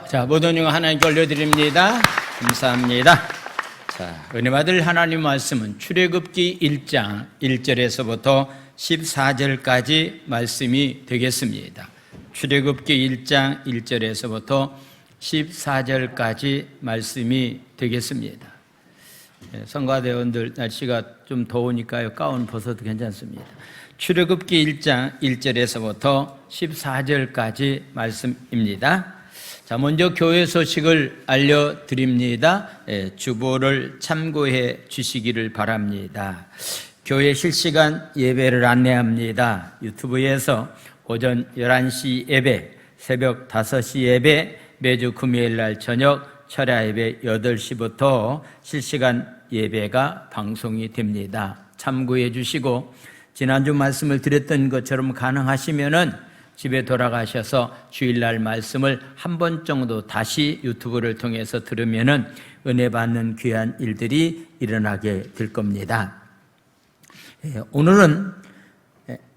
자, 모든 영 하나님께 올려드립니다. 감사합니다. 자, 은혜 받을 하나님 말씀은 출애굽기 1장 1절에서부터 14절까지 말씀이 되겠습니다. 출애굽기 1장 1절에서부터 14절까지 말씀이 되겠습니다. 성가대원들 날씨가 좀 더우니까요, 가운 벗어도 괜찮습니다. 출애굽기 1장 1절에서부터 14절까지 말씀입니다. 자, 먼저 교회 소식을 알려드립니다. 주보를 참고해 주시기를 바랍니다. 교회 실시간 예배를 안내합니다. 유튜브에서 오전 11시 예배, 새벽 5시 예배, 매주 금요일날 저녁 철야 예배 8시부터 실시간 예배가 방송이 됩니다. 참고해 주시고, 지난주 말씀을 드렸던 것처럼 가능하시면은 집에 돌아가셔서 주일날 말씀을 한 번 정도 다시 유튜브를 통해서 들으면은 은혜 받는 귀한 일들이 일어나게 될 겁니다. 오늘은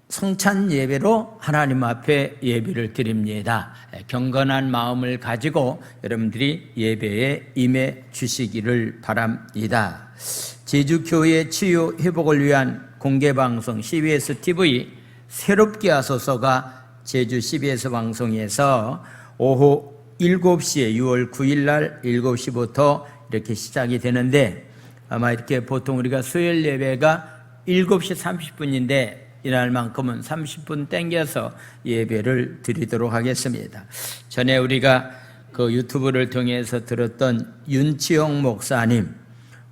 성찬 예배로 하나님 앞에 예배를 드립니다. 경건한 마음을 가지고 여러분들이 예배에 임해 주시기를 바랍니다. 제주교회 치유 회복을 위한 공개방송 CBS TV 새롭게 하소서가 제주 CBS 방송에서 오후 7시에 6월 9일 날 7시부터 이렇게 시작이 되는데, 아마 이렇게 보통 우리가 수요일 예배가 7시 30분인데 이날만큼은 30분 땡겨서 예배를 드리도록 하겠습니다. 전에 우리가 그 유튜브를 통해서 들었던 윤치용 목사님,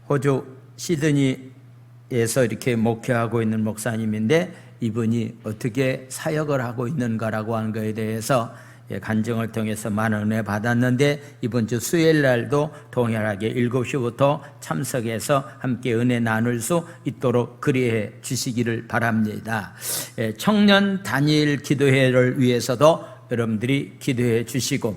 호주 시드니에서 이렇게 목회하고 있는 목사님인데, 이분이 어떻게 사역을 하고 있는가라고 하는 것에 대해서 간증을 통해서 많은 은혜 받았는데, 이번 주 수요일 날도 동일하게 7시부터 참석해서 함께 은혜 나눌 수 있도록 그리해 주시기를 바랍니다. 청년 단일 기도회를 위해서도 여러분들이 기도해 주시고,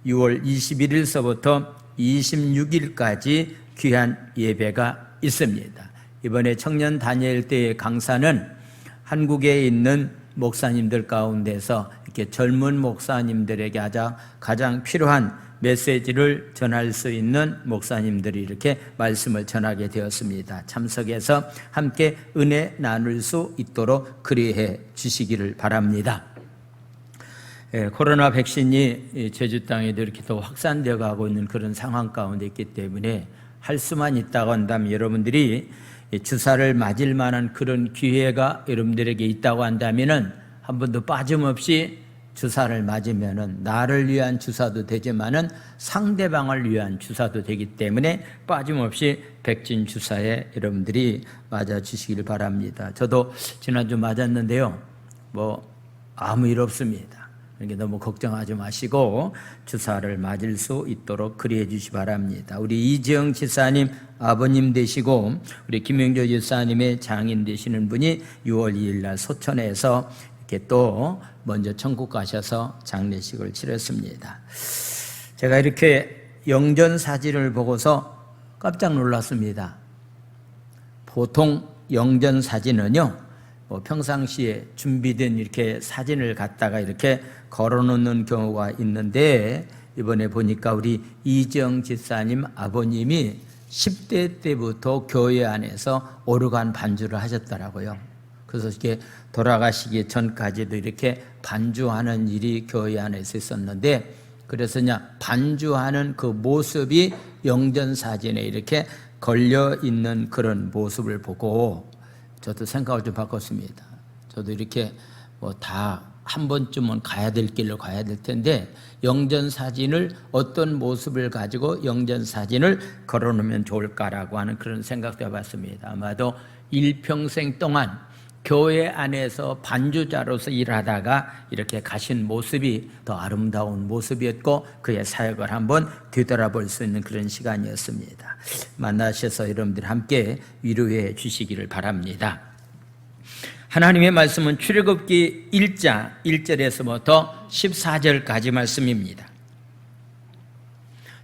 6월 21일서부터 26일까지 귀한 예배가 있습니다. 이번에 청년 단일 때의 강사는 한국에 있는 목사님들 가운데서 이렇게 젊은 목사님들에게 가장 필요한 메시지를 전할 수 있는 목사님들이 이렇게 말씀을 전하게 되었습니다. 참석해서 함께 은혜 나눌 수 있도록 그리해 주시기를 바랍니다. 코로나 백신이 제주 땅에도 이렇게 더 확산되어 가고 있는 그런 상황 가운데 있기 때문에 할 수만 있다고 한다면, 여러분들이 주사를 맞을 만한 그런 기회가 여러분들에게 있다고 한다면은 한 번도 빠짐없이 주사를 맞으면은 나를 위한 주사도 되지만은 상대방을 위한 주사도 되기 때문에 빠짐없이 백신 주사에 여러분들이 맞아 주시길 바랍니다. 저도 지난주 맞았는데요, 아무 일 없습니다. 그러니까 너무 걱정하지 마시고 주사를 맞을 수 있도록 그리해 주시기 바랍니다. 우리 이지영 지사님 아버님 되시고 우리 김영조 지사님의 장인 되시는 분이 6월 2일 날 소천에서 이렇게 또 먼저 천국 가셔서 장례식을 치렀습니다. 제가 이렇게 영전 사진을 보고서 깜짝 놀랐습니다. 보통 영전 사진은요, 평상시에 준비된 이렇게 사진을 갖다가 이렇게 걸어놓는 경우가 있는데, 이번에 보니까 우리 이정 집사님 아버님이 10대 때부터 교회 안에서 오르간 반주를 하셨더라고요. 그래서 이렇게 돌아가시기 전까지도 이렇게 반주하는 일이 교회 안에서 있었는데, 그래서 그냥 반주하는 그 모습이 영전 사진에 이렇게 걸려 있는 그런 모습을 보고 저도 생각을 좀 바꿨습니다. 저도 이렇게 다 한 번쯤은 가야 될 길로 가야 될 텐데, 영전 사진을 어떤 모습을 가지고 영전 사진을 걸어놓으면 좋을까라고 하는 그런 생각도 해봤습니다. 아마도 일평생 동안 교회 안에서 반주자로서 일하다가 이렇게 가신 모습이 더 아름다운 모습이었고, 그의 사역을 한번 되돌아볼 수 있는 그런 시간이었습니다. 만나셔서 여러분들 함께 위로해 주시기를 바랍니다. 하나님의 말씀은 출애굽기 1장 1절에서부터 14절까지 말씀입니다.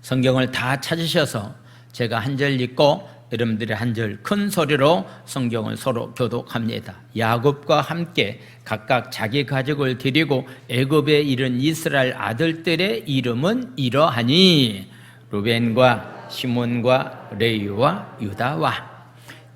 성경을 다 찾으셔서 제가 한 절 읽고 여러분들이 한 절 큰 소리로 성경을 서로 교독합니다. 야곱과 함께 각각 자기 가족을 데리고 애굽에 이른 이스라엘 아들들의 이름은 이러하니 루벤과 시몬과 레위와 유다와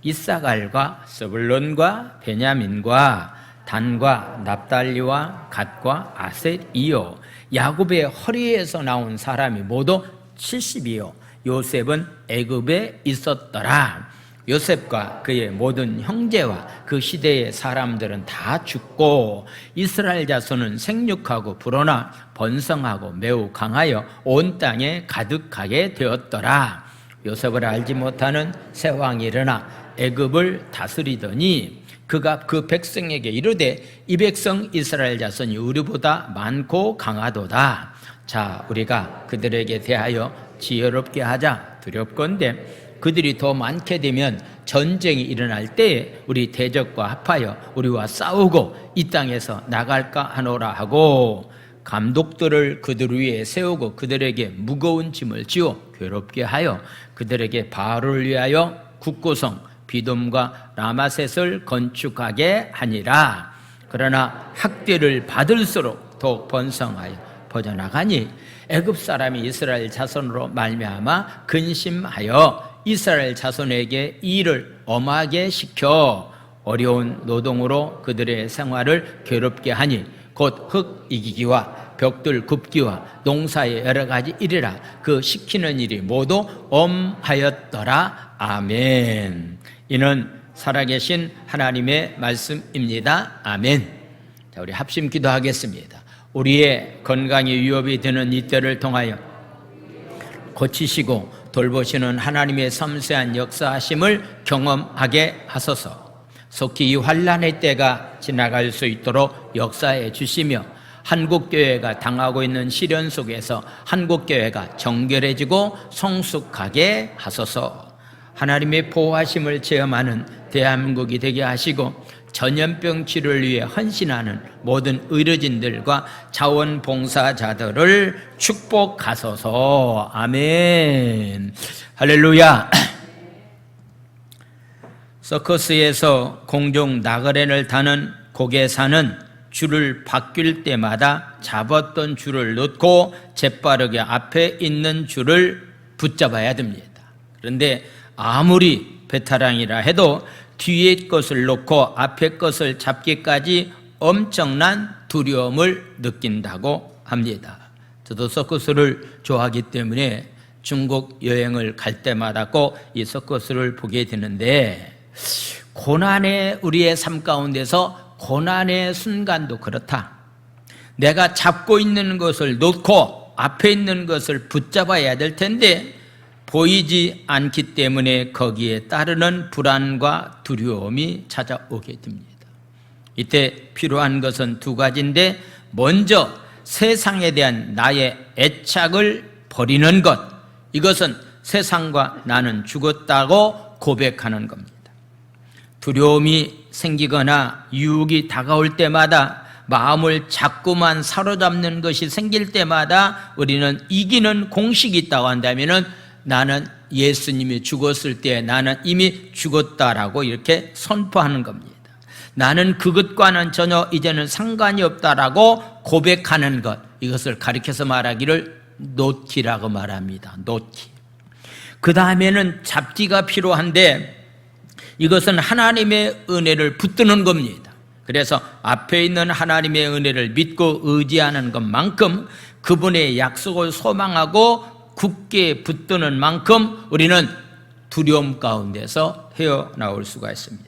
이사갈과 스불론과 베냐민과 단과 납달리와 갓과 아셀이요 야곱의 허리에서 나온 사람이 모두 70이요 요셉은 애굽에 있었더라. 요셉과 그의 모든 형제와 그 시대의 사람들은 다 죽고 이스라엘 자손은 생육하고 불어나 번성하고 매우 강하여 온 땅에 가득하게 되었더라. 요셉을 알지 못하는 새 왕이 일어나 애굽을 다스리더니 그가 그 백성에게 이르되 이 백성 이스라엘 자손이 우리보다 많고 강하도다. 자, 우리가 그들에게 대하여 지혜롭게 하자. 두렵건대 그들이 더 많게 되면 전쟁이 일어날 때에 우리 대적과 합하여 우리와 싸우고 이 땅에서 나갈까 하노라 하고 감독들을 그들 위에 세우고 그들에게 무거운 짐을 지어 괴롭게 하여 그들에게 바알을 위하여 국고성 비돔과 라마셋을 건축하게 하니라. 그러나 학대를 받을수록 더욱 번성하여 퍼져나가니 애굽 사람이 이스라엘 자손으로 말미암아 근심하여 이스라엘 자손에게 이 일을 엄하게 시켜 어려운 노동으로 그들의 생활을 괴롭게 하니 곧 흙 이기기와 벽돌 굽기와 농사의 여러 가지 일이라 그 시키는 일이 모두 엄하였더라. 아멘. 이는 살아계신 하나님의 말씀입니다. 아멘. 자, 우리 합심 기도하겠습니다. 우리의 건강에 위협이 되는 이때를 통하여 고치시고 돌보시는 하나님의 섬세한 역사하심을 경험하게 하소서. 속히 이 환난의 때가 지나갈 수 있도록 역사해 주시며 한국교회가 당하고 있는 시련 속에서 한국교회가 정결해지고 성숙하게 하소서. 하나님의 보호하심을 체험하는 대한민국이 되게 하시고 전염병 치료를 위해 헌신하는 모든 의료진들과 자원봉사자들을 축복하소서. 아멘. 할렐루야. 서커스에서 공중 나그네를 타는 고개사는 줄을 바뀔 때마다 잡았던 줄을 놓고 재빠르게 앞에 있는 줄을 붙잡아야 됩니다. 그런데 아무리 베테랑이라 해도 뒤에 것을 놓고 앞에 것을 잡기까지 엄청난 두려움을 느낀다고 합니다. 저도 서커스를 좋아하기 때문에 중국 여행을 갈 때마다 꼭 이 서커스를 보게 되는데 고난의 우리의 삶 가운데서 고난의 순간도 그렇다. 내가 잡고 있는 것을 놓고 앞에 있는 것을 붙잡아야 될 텐데 보이지 않기 때문에 거기에 따르는 불안과 두려움이 찾아오게 됩니다. 이때 필요한 것은 두 가지인데 먼저 세상에 대한 나의 애착을 버리는 것, 이것은 세상과 나는 죽었다고 고백하는 겁니다. 두려움이 생기거나 유혹이 다가올 때마다 마음을 자꾸만 사로잡는 것이 생길 때마다 우리는 이기는 공식이 있다고 한다면 나는 예수님이 죽었을 때 나는 이미 죽었다라고 이렇게 선포하는 겁니다. 나는 그것과는 전혀 이제는 상관이 없다라고 고백하는 것, 이것을 가리켜서 말하기를 놓기라고 말합니다. 놓기. 그 다음에는 잡기가 필요한데 이것은 하나님의 은혜를 붙드는 겁니다. 그래서 앞에 있는 하나님의 은혜를 믿고 의지하는 것만큼 그분의 약속을 소망하고 굳게 붙드는 만큼 우리는 두려움 가운데서 헤어나올 수가 있습니다.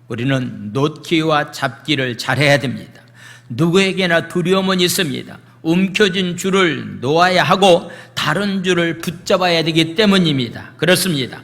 우리는 놓기와 잡기를 잘해야 됩니다. 누구에게나 두려움은 있습니다. 움켜진 줄을 놓아야 하고 다른 줄을 붙잡아야 되기 때문입니다. 그렇습니다.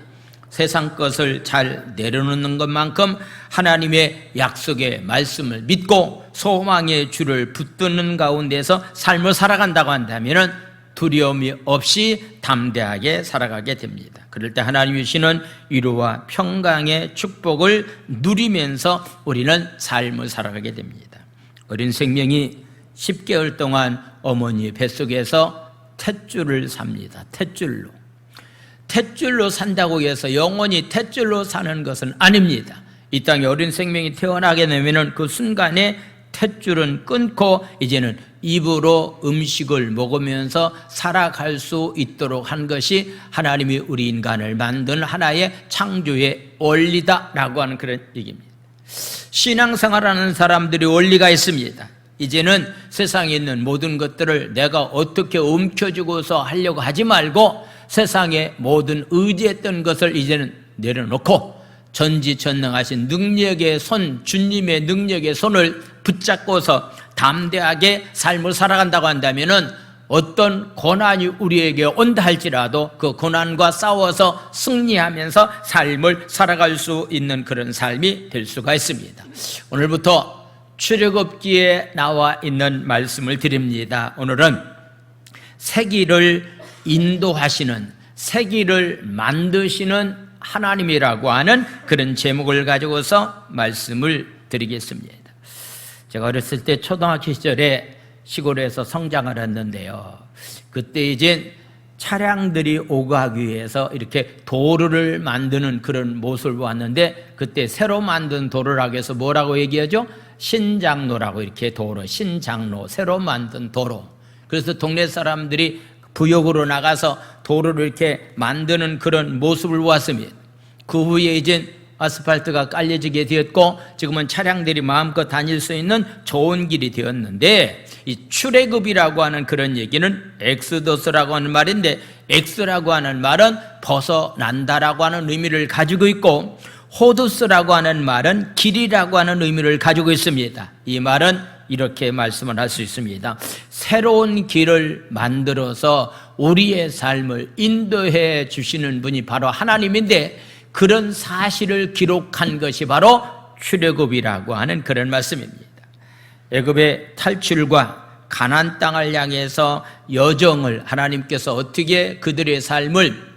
세상 것을 잘 내려놓는 것만큼 하나님의 약속의 말씀을 믿고 소망의 줄을 붙드는 가운데서 삶을 살아간다고 한다면 두려움이 없이 담대하게 살아가게 됩니다. 그럴 때 하나님이 주시는 위로와 평강의 축복을 누리면서 우리는 삶을 살아가게 됩니다. 어린 생명이 10개월 동안 어머니 뱃속에서 탯줄을 삽니다. 탯줄로. 탯줄로 산다고 해서 영원히 탯줄로 사는 것은 아닙니다. 이 땅에 어린 생명이 태어나게 되면 그 순간에 탯줄은 끊고 이제는 입으로 음식을 먹으면서 살아갈 수 있도록 한 것이 하나님이 우리 인간을 만든 하나의 창조의 원리다라고 하는 그런 얘기입니다. 신앙생활하는 사람들이 원리가 있습니다. 이제는 세상에 있는 모든 것들을 내가 어떻게 움켜쥐고서 하려고 하지 말고 세상의 모든 의지했던 것을 이제는 내려놓고 전지전능하신 능력의 손, 주님의 능력의 손을 붙잡고서 담대하게 삶을 살아간다고 한다면은 어떤 고난이 우리에게 온다 할지라도 그 고난과 싸워서 승리하면서 삶을 살아갈 수 있는 그런 삶이 될 수가 있습니다. 오늘부터 출애굽기에 나와 있는 말씀을 드립니다. 오늘은 세기를 인도하시는, 세기를 만드시는 하나님이라고 하는 그런 제목을 가지고서 말씀을 드리겠습니다. 제가 어렸을 때 초등학교 시절에 시골에서 성장을 했는데요, 그때 이제 차량들이 오고 하기 위해서 이렇게 도로를 만드는 그런 모습을 보았는데, 그때 새로 만든 도로라고 해서 뭐라고 얘기하죠? 신장로라고, 이렇게 도로, 신장로, 새로 만든 도로. 그래서 동네 사람들이 부역으로 나가서 도로를 이렇게 만드는 그런 모습을 보았습니다. 그 후에 이제 아스팔트가 깔려지게 되었고 지금은 차량들이 마음껏 다닐 수 있는 좋은 길이 되었는데, 이 출애굽이라고 하는 그런 얘기는 엑스더스라고 하는 말인데, 엑스라고 하는 말은 벗어난다라고 하는 의미를 가지고 있고, 호두스라고 하는 말은 길이라고 하는 의미를 가지고 있습니다. 이 말은 이렇게 말씀을 할 수 있습니다. 새로운 길을 만들어서 우리의 삶을 인도해 주시는 분이 바로 하나님인데, 그런 사실을 기록한 것이 바로 출애굽이라고 하는 그런 말씀입니다. 애굽의 탈출과 가나안 땅을 향해서 여정을 하나님께서 어떻게 그들의 삶을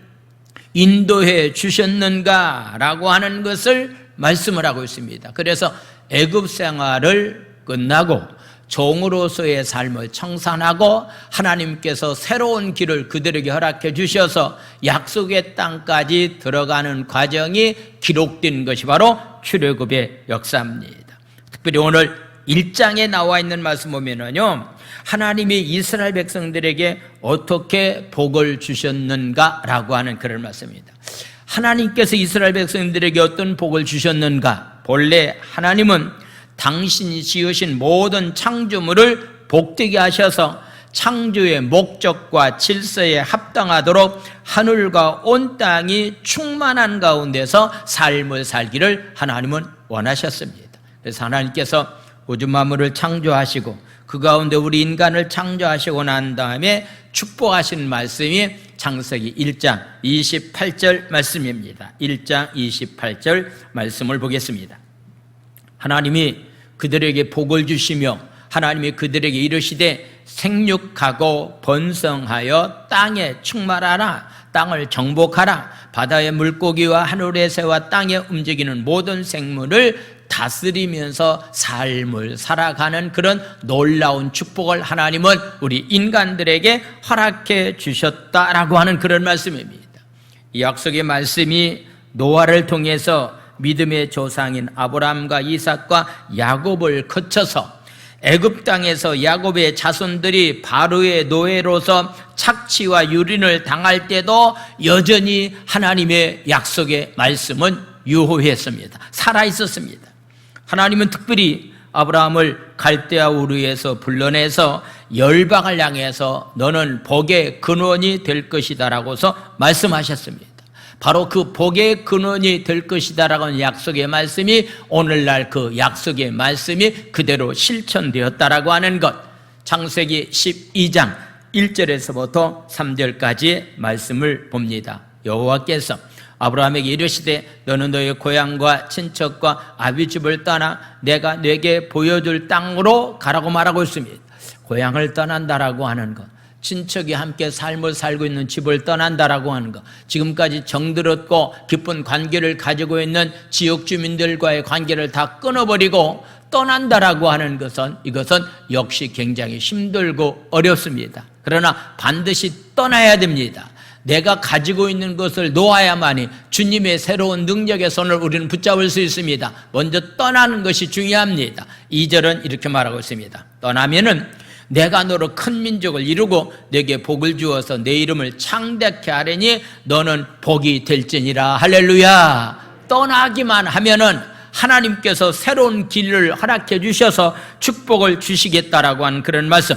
인도해 주셨는가라고 하는 것을 말씀을 하고 있습니다. 그래서 애굽 생활을 끝나고 종으로서의 삶을 청산하고 하나님께서 새로운 길을 그들에게 허락해 주셔서 약속의 땅까지 들어가는 과정이 기록된 것이 바로 출애굽의 역사입니다. 특별히 오늘 1장에 나와 있는 말씀 보면은요, 하나님이 이스라엘 백성들에게 어떻게 복을 주셨는가라고 하는 그런 말씀입니다. 하나님께서 이스라엘 백성들에게 어떤 복을 주셨는가? 본래 하나님은 당신이 지으신 모든 창조물을 복되게 하셔서 창조의 목적과 질서에 합당하도록 하늘과 온 땅이 충만한 가운데서 삶을 살기를 하나님은 원하셨습니다. 그래서 하나님께서 우주 만물을 창조하시고 그 가운데 우리 인간을 창조하시고 난 다음에 축복하신 말씀이 창세기 1장 28절 말씀입니다. 1장 28절 말씀을 보겠습니다. 하나님이 그들에게 복을 주시며 하나님이 그들에게 이르시되 생육하고 번성하여 땅에 충만하라, 땅을 정복하라, 바다의 물고기와 하늘의 새와 땅에 움직이는 모든 생물을 다스리면서 삶을 살아가는 그런 놀라운 축복을 하나님은 우리 인간들에게 허락해 주셨다라고 하는 그런 말씀입니다. 이 약속의 말씀이 노아를 통해서 믿음의 조상인 아브라함과 이삭과 야곱을 거쳐서 애굽 땅에서 야곱의 자손들이 바로의 노예로서 착취와 유린을 당할 때도 여전히 하나님의 약속의 말씀은 유효했습니다. 살아있었습니다. 하나님은 특별히 아브라함을 갈대아 우르에서 불러내서 열방을 향해서 너는 복의 근원이 될 것이다 라고서 말씀하셨습니다. 바로 그 복의 근원이 될 것이다라고 하는 약속의 말씀이 오늘날 그 약속의 말씀이 그대로 실천되었다라고 하는 것, 창세기 12장 1절에서부터 3절까지 말씀을 봅니다. 여호와께서 아브라함에게 이르시되 너는 너의 고향과 친척과 아비집을 떠나 내가 네게 보여줄 땅으로 가라고 말하고 있습니다. 고향을 떠난다라고 하는 것, 친척이 함께 삶을 살고 있는 집을 떠난다라고 하는 것, 지금까지 정들었고 깊은 관계를 가지고 있는 지역 주민들과의 관계를 다 끊어버리고 떠난다라고 하는 것은, 이것은 역시 굉장히 힘들고 어렵습니다. 그러나 반드시 떠나야 됩니다. 내가 가지고 있는 것을 놓아야만이 주님의 새로운 능력의 손을 우리는 붙잡을 수 있습니다. 먼저 떠나는 것이 중요합니다. 2절은 이렇게 말하고 있습니다. 떠나면은 내가 너로 큰 민족을 이루고 내게 복을 주어서 내 이름을 창대케 하려니 너는 복이 될지니라. 할렐루야. 떠나기만 하면은 하나님께서 새로운 길을 허락해 주셔서 축복을 주시겠다라고 하는 그런 말씀.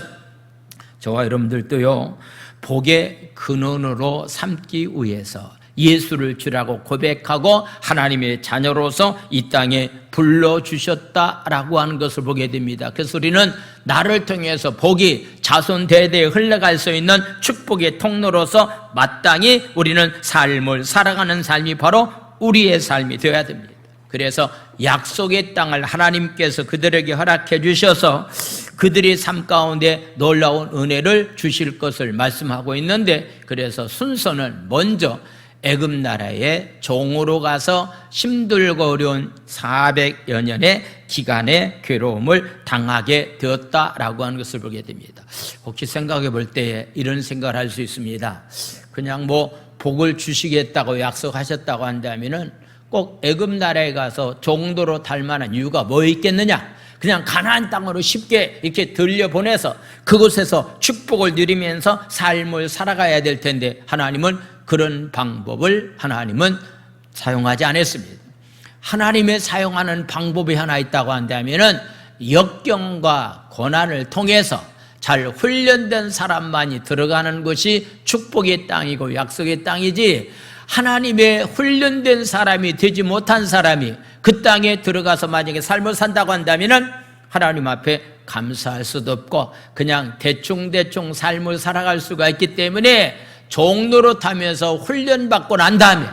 저와 여러분들도요, 복의 근원으로 삼기 위해서 예수를 주라고 고백하고 하나님의 자녀로서 이 땅에 불러주셨다라고 하는 것을 보게 됩니다. 그래서 우리는 나를 통해서 복이 자손 대대에 흘러갈 수 있는 축복의 통로로서 마땅히 우리는 삶을 살아가는 삶이 바로 우리의 삶이 되어야 됩니다. 그래서 약속의 땅을 하나님께서 그들에게 허락해 주셔서 그들의 삶 가운데 놀라운 은혜를 주실 것을 말씀하고 있는데, 그래서 순서는 먼저 애굽 나라의 종으로 가서 힘들고 어려운 400여 년의 기간의 괴로움을 당하게 되었다라고 하는 것을 보게 됩니다. 혹시 생각해 볼 때 이런 생각을 할 수 있습니다. 그냥 복을 주시겠다고 약속하셨다고 한다면은 꼭 애굽 나라에 가서 종도로 달 만한 이유가 뭐 있겠느냐? 그냥 가나안 땅으로 쉽게 이렇게 들려보내서 그곳에서 축복을 누리면서 삶을 살아가야 될 텐데, 하나님은 그런 방법을 사용하지 않았습니다. 하나님의 사용하는 방법이 하나 있다고 한다면은 역경과 고난을 통해서 잘 훈련된 사람만이 들어가는 것이 축복의 땅이고 약속의 땅이지, 하나님의 훈련된 사람이 되지 못한 사람이 그 땅에 들어가서 만약에 삶을 산다고 한다면은 하나님 앞에 감사할 수도 없고 그냥 대충대충 삶을 살아갈 수가 있기 때문에 종로로 타면서 훈련받고 난 다음에,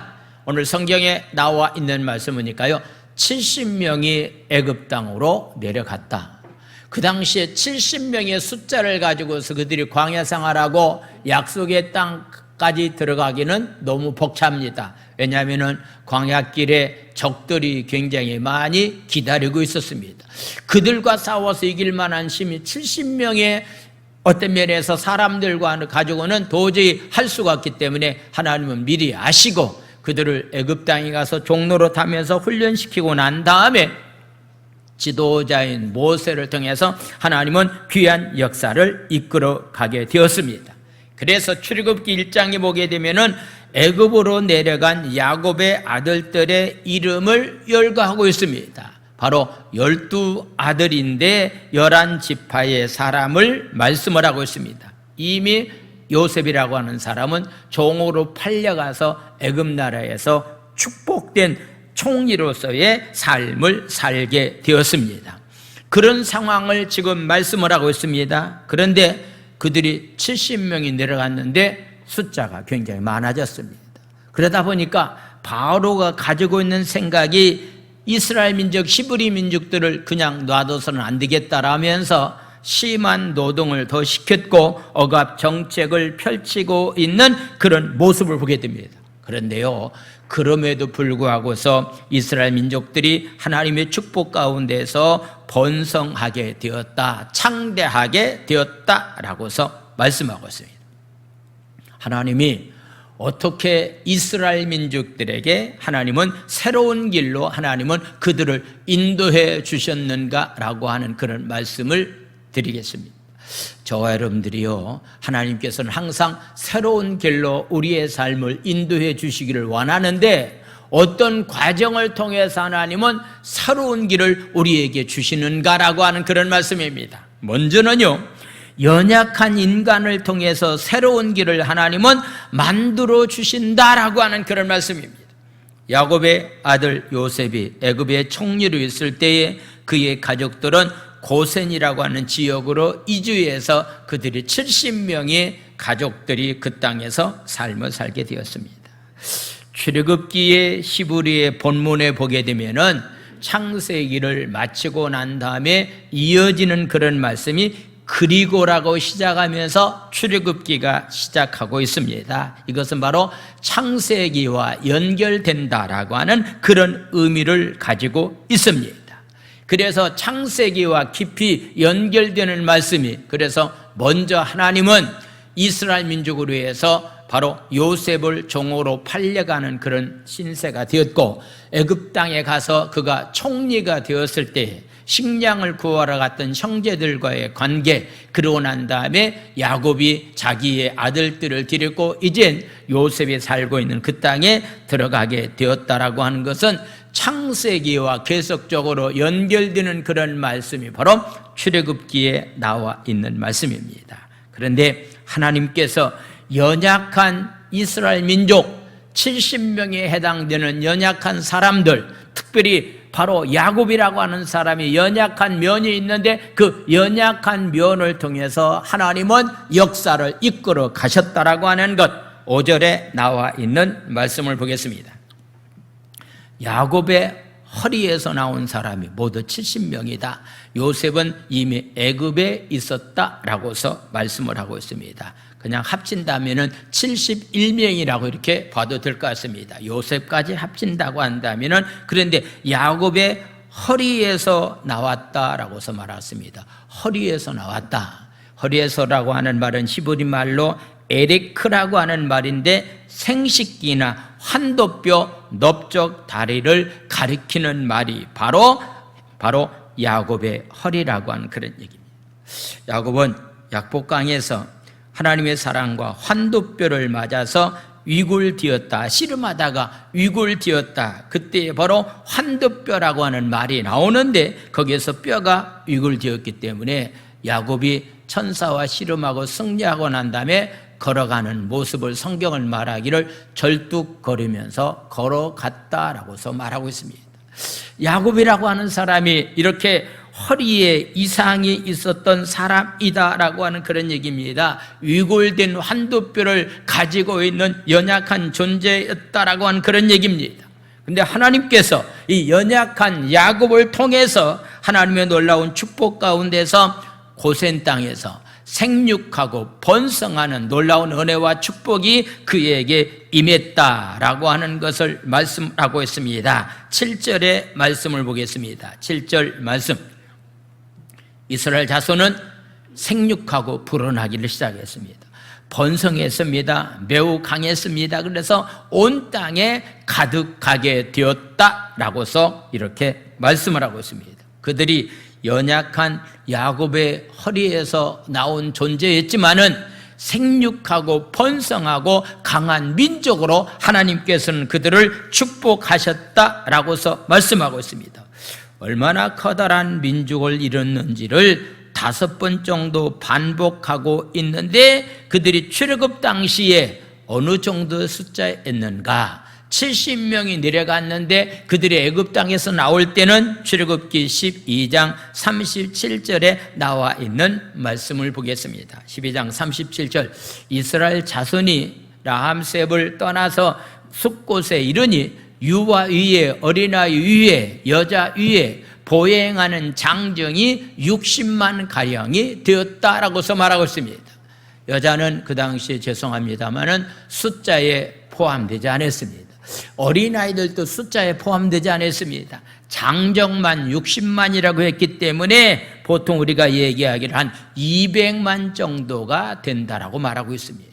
오늘 성경에 나와 있는 말씀이니까요, 70명이 애굽 땅으로 내려갔다. 그 당시에 70명의 숫자를 가지고서 그들이 광야 생활하고 약속의 땅까지 들어가기는 너무 벅찹니다. 왜냐하면 광야길에 적들이 굉장히 많이 기다리고 있었습니다. 그들과 싸워서 이길 만한 힘이 70명의 어떤 면에서 사람들과 가지고는 도저히 할 수가 없기 때문에 하나님은 미리 아시고 그들을 애굽 땅에 가서 종로로 타면서 훈련시키고 난 다음에 지도자인 모세를 통해서 하나님은 귀한 역사를 이끌어 가게 되었습니다. 그래서 출애굽기 1장에 보게 되면은 애굽으로 내려간 야곱의 아들들의 이름을 열거하고 있습니다. 바로 12아들인데 11지파의 사람을 말씀을 하고 있습니다. 이미 요셉이라고 하는 사람은 종으로 팔려가서 애굽 나라에서 축복된 총리로서의 삶을 살게 되었습니다. 그런 상황을 지금 말씀을 하고 있습니다. 그런데 그들이 70명이 내려갔는데 숫자가 굉장히 많아졌습니다. 그러다 보니까 바로가 가지고 있는 생각이 이스라엘 민족, 히브리 민족들을 그냥 놔둬서는 안 되겠다라면서 심한 노동을 더 시켰고 억압 정책을 펼치고 있는 그런 모습을 보게 됩니다. 그런데요, 그럼에도 불구하고서 이스라엘 민족들이 하나님의 축복 가운데서 번성하게 되었다, 창대하게 되었다라고서 말씀하고 있습니다. 하나님이 어떻게 이스라엘 민족들에게 하나님은 새로운 길로 하나님은 그들을 인도해 주셨는가라고 하는 그런 말씀을 드리겠습니다. 저와 여러분들이요, 하나님께서는 항상 새로운 길로 우리의 삶을 인도해 주시기를 원하는데 어떤 과정을 통해서 하나님은 새로운 길을 우리에게 주시는가라고 하는 그런 말씀입니다. 먼저는요, 연약한 인간을 통해서 새로운 길을 하나님은 만들어 주신다라고 하는 그런 말씀입니다. 야곱의 아들 요셉이 애굽의 총리로 있을 때에 그의 가족들은 고센이라고 하는 지역으로 이주해서 그들이 70명의 가족들이 그 땅에서 삶을 살게 되었습니다. 출애굽기의 히브리의 본문에 보게 되면은 창세기를 마치고 난 다음에 이어지는 그런 말씀이 그리고라고 시작하면서 출애굽기가 시작하고 있습니다. 이것은 바로 창세기와 연결된다라고 하는 그런 의미를 가지고 있습니다. 그래서 창세기와 깊이 연결되는 말씀이, 그래서 먼저 하나님은 이스라엘 민족을 위해서 바로 요셉을 종으로 팔려가는 그런 신세가 되었고, 애굽 땅에 가서 그가 총리가 되었을 때 식량을 구하러 갔던 형제들과의 관계, 그러고 난 다음에 야곱이 자기의 아들들을 데리고 이젠 요셉이 살고 있는 그 땅에 들어가게 되었다라고 하는 것은 창세기와 계속적으로 연결되는 그런 말씀이 바로 출애굽기에 나와 있는 말씀입니다. 그런데 하나님께서 연약한 이스라엘 민족 70명에 해당되는 연약한 사람들, 특별히 바로 야곱이라고 하는 사람이 연약한 면이 있는데 그 연약한 면을 통해서 하나님은 역사를 이끌어 가셨다라고 하는 것, 5절에 나와 있는 말씀을 보겠습니다. 야곱의 허리에서 나온 사람이 모두 70명이다. 요셉은 이미 애굽에 있었다라고서 말씀을 하고 있습니다. 그냥 합친다면은 71명이라고 이렇게 봐도 될 것 같습니다. 요셉까지 합친다고 한다면은, 그런데 야곱의 허리에서 나왔다라고서 말했습니다. 허리에서 나왔다. 허리에서라고 하는 말은 히브리 말로 에레크라고 하는 말인데 생식기나 환도뼈, 넓적 다리를 가리키는 말이 바로 야곱의 허리라고 하는 그런 얘기입니다. 야곱은 약복강에서 하나님의 사랑과 환도뼈를 맞아서 위골되었다, 씨름하다가 위골되었다. 그때 바로 환도뼈라고 하는 말이 나오는데 거기에서 뼈가 위골되었기 때문에 야곱이 천사와 씨름하고 승리하고 난 다음에 걸어가는 모습을 성경을 말하기를 절뚝거리면서 걸어갔다라고서 말하고 있습니다. 야곱이라고 하는 사람이 이렇게 허리에 이상이 있었던 사람이다라고 하는 그런 얘기입니다. 위골된 환도뼈를 가지고 있는 연약한 존재였다라고 하는 그런 얘기입니다. 그런데 하나님께서 이 연약한 야곱을 통해서 하나님의 놀라운 축복 가운데서 고센 땅에서 생육하고 번성하는 놀라운 은혜와 축복이 그에게 임했다라고 하는 것을 말씀하고 있습니다. 7절의 말씀을 보겠습니다. 7절 말씀. 이스라엘 자손은 생육하고 불어나기를 시작했습니다. 번성했습니다. 매우 강했습니다. 그래서 온 땅에 가득하게 되었다라고서 이렇게 말씀을 하고 있습니다. 그들이 연약한 야곱의 허리에서 나온 존재였지만은 생육하고 번성하고 강한 민족으로 하나님께서는 그들을 축복하셨다라고서 말씀하고 있습니다. 얼마나 커다란 민족을 이뤘는지를 5번 정도 반복하고 있는데 그들이 출애굽 당시에 어느 정도 숫자였는가? 70명이 내려갔는데 그들이 애굽 땅에서 나올 때는 출애굽기 12장 37절에 나와 있는 말씀을 보겠습니다. 12장 37절. 이스라엘 자손이 라함셉을 떠나서 숫곳에 이르니 유아 위에 어린아이 위에 여자 위에 보행하는 장정이 60만 가량이 되었다라고서 말하고 있습니다. 여자는 그 당시에 죄송합니다만은 숫자에 포함되지 않았습니다. 어린아이들도 숫자에 포함되지 않았습니다. 장정만 60만이라고 했기 때문에 보통 우리가 얘기하기를 한 200만 정도가 된다라고 말하고 있습니다.